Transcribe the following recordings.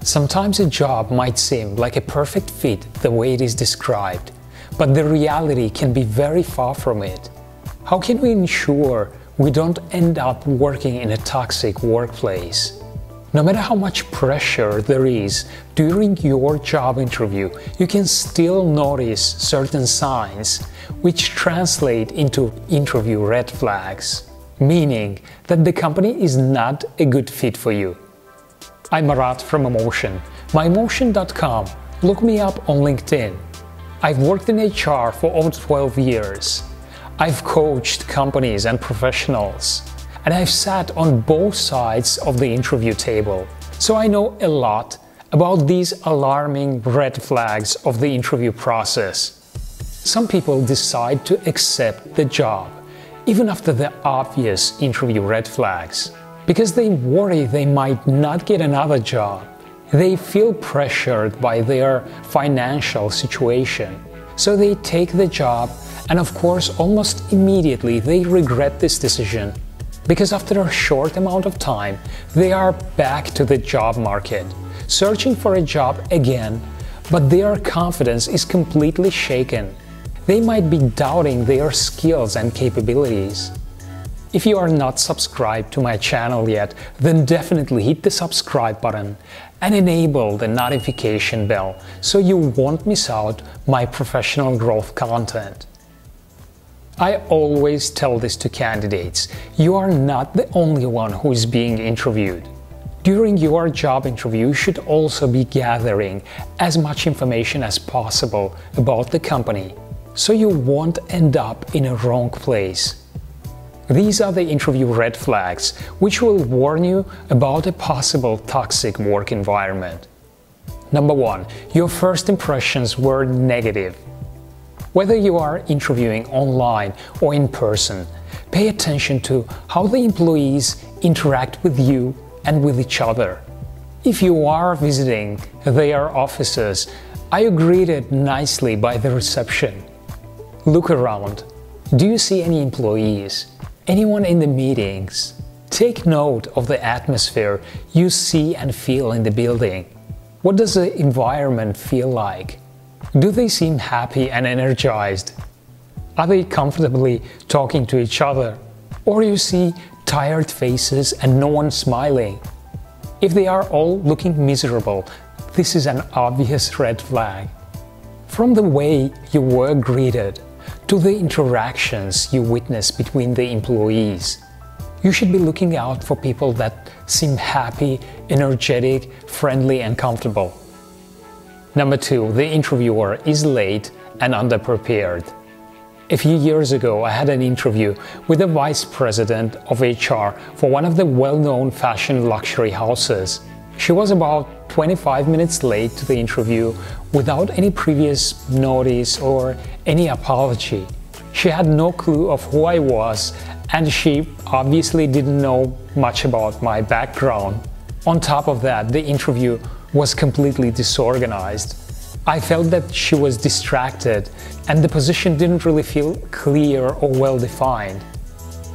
Sometimes a job might seem like a perfect fit the way it is described, but the reality can be very far from it. How can we ensure we don't end up working in a toxic workplace? No matter how much pressure there is during your job interview, you can still notice certain signs which translate into interview red flags, meaning that the company is not a good fit for you. I'm Marat from EMMOTION, myemotion.com. Look me up on LinkedIn. I've worked in HR for over 12 years. I've coached companies and professionals, and I've sat on both sides of the interview table. So I know a lot about these alarming red flags of the interview process. Some people decide to accept the job, even after the obvious interview red flags, because they worry they might not get another job. They feel pressured by their financial situation, so they take the job, and of course almost immediately they regret this decision, because after a short amount of time they are back to the job market, searching for a job again, but their confidence is completely shaken. They might be doubting their skills and capabilities. If you are not subscribed to my channel yet, then definitely hit the subscribe button and enable the notification bell so you won't miss out my professional growth content. I always tell this to candidates: you are not the only one who is being interviewed. During your job interview, you should also be gathering as much information as possible about the company, so you won't end up in a wrong place. These are the interview red flags which will warn you about a possible toxic work environment. Number 1. Your first impressions were negative. Whether you are interviewing online or in person, pay attention to how the employees interact with you and with each other. If you are visiting their offices, are you greeted nicely by the reception? Look around. Do you see any employees? Anyone in the meetings? Take note of the atmosphere you see and feel in the building. What does the environment feel like? Do they seem happy and energized? Are they comfortably talking to each other? Or you see tired faces and no one smiling? If they are all looking miserable, this is an obvious red flag. From the way you were greeted to the interactions you witness between the employees, you should be looking out for people that seem happy, energetic, friendly, and comfortable. Number 2, the interviewer is late and underprepared. A few years ago, I had an interview with the vice president of HR for one of the well-known fashion luxury houses. She was about 25 minutes late to the interview without any previous notice or any apology. She had no clue of who I was, and she obviously didn't know much about my background. On top of that, the interview was completely disorganized. I felt that she was distracted and the position didn't really feel clear or well defined.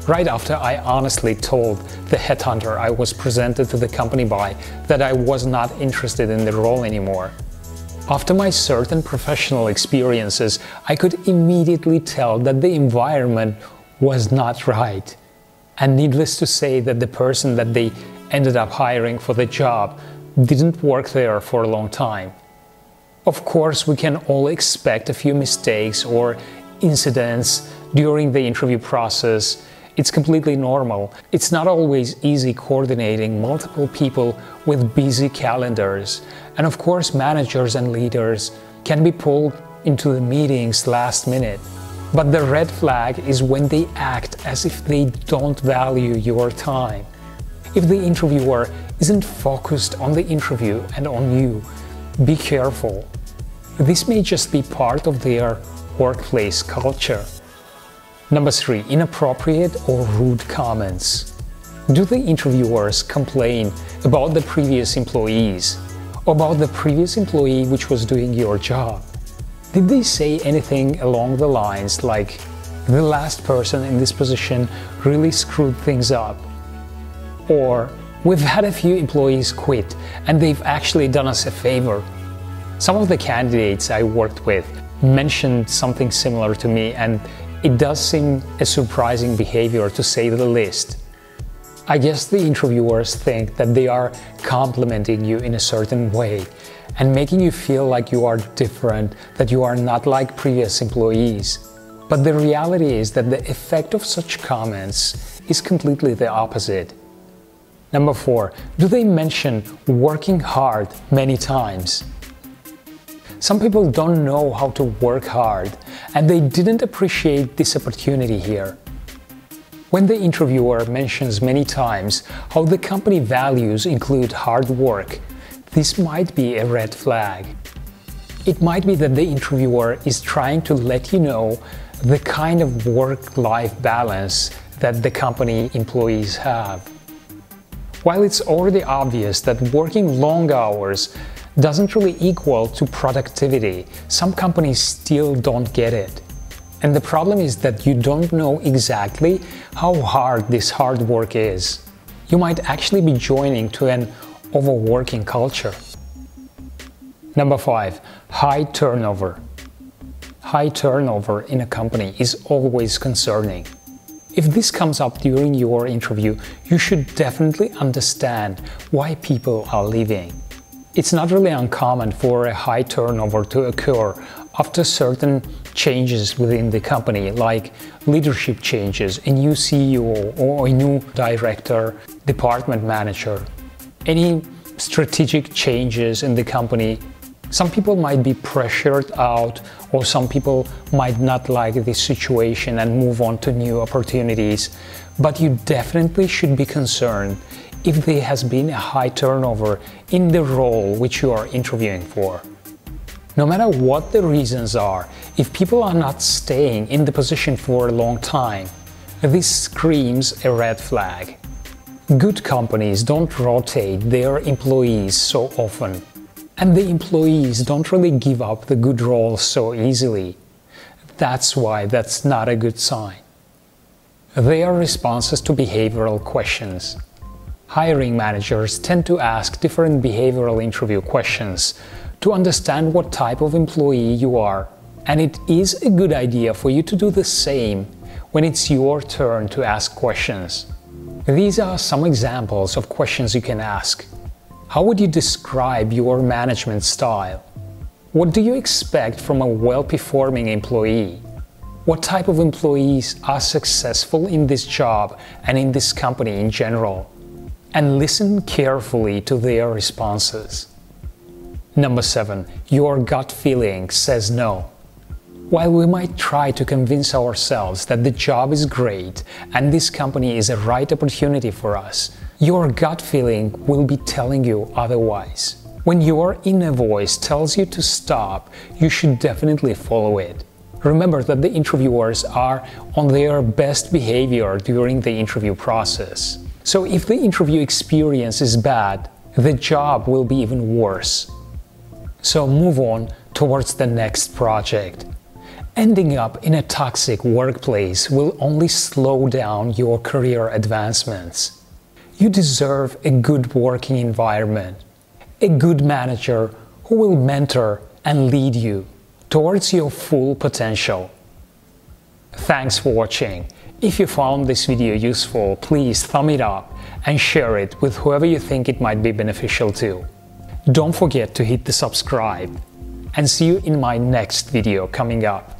Right after, I honestly told the headhunter I was presented to the company by that I was not interested in the role anymore. After my certain professional experiences, I could immediately tell that the environment was not right. And needless to say that the person that they ended up hiring for the job didn't work there for a long time. Of course, we can all expect a few mistakes or incidents during the interview process. It's completely normal. It's not always easy coordinating multiple people with busy calendars. And of course, managers and leaders can be pulled into the meetings last minute. But the red flag is when they act as if they don't value your time. If the interviewer isn't focused on the interview and on you, be careful. This may just be part of their workplace culture. Number 3, inappropriate or rude comments. Do the interviewers complain about the previous employees or about the previous employee which was doing your job? Did they say anything along the lines like, "The last person in this position really screwed things up"? Or, We've had a few employees quit, and they've actually done us a favor. Some of the candidates I worked with mentioned something similar to me, and it does seem a surprising behavior, to say the least. I guess the interviewers think that they are complimenting you in a certain way and making you feel like you are different, that you are not like previous employees. But the reality is that the effect of such comments is completely the opposite. Number 4, do they mention working hard many times? Some people don't know how to work hard, and they didn't appreciate this opportunity here. When the interviewer mentions many times how the company values include hard work, this might be a red flag. It might be that the interviewer is trying to let you know the kind of work-life balance that the company employees have. While it's already obvious that working long hours doesn't really equal to productivity, some companies still don't get it. And the problem is that you don't know exactly how hard this hard work is. You might actually be joining to an overworking culture. Number 5, high turnover. High turnover in a company is always concerning. If this comes up during your interview, you should definitely understand why people are leaving. It's not really uncommon for a high turnover to occur after certain changes within the company, like leadership changes, a new CEO or a new director, department manager, any strategic changes in the company. Some people might be pressured out, or some people might not like this situation and move on to new opportunities. But you definitely should be concerned if there has been a high turnover in the role which you are interviewing for. No matter what the reasons are, if people are not staying in the position for a long time, this screams a red flag. Good companies don't rotate their employees so often, and the employees don't really give up the good roles so easily. That's why that's not a good sign. They are responses to behavioral questions. Hiring managers tend to ask different behavioral interview questions to understand what type of employee you are, and it is a good idea for you to do the same when it's your turn to ask questions. These are some examples of questions you can ask. How would you describe your management style? What do you expect from a well-performing employee? What type of employees are successful in this job and in this company in general? And listen carefully to their responses. Number 7, your gut feeling says no. While we might try to convince ourselves that the job is great and this company is a right opportunity for us, your gut feeling will be telling you otherwise. When your inner voice tells you to stop, you should definitely follow it. Remember that the interviewers are on their best behavior during the interview process. So if the interview experience is bad, the job will be even worse. So move on towards the next project. Ending up in a toxic workplace will only slow down your career advancements. You deserve a good working environment, a good manager who will mentor and lead you towards your full potential. Thanks for watching. If you found this video useful, please thumb it up and share it with whoever you think it might be beneficial to. Don't forget to hit the subscribe, and see you in my next video coming up.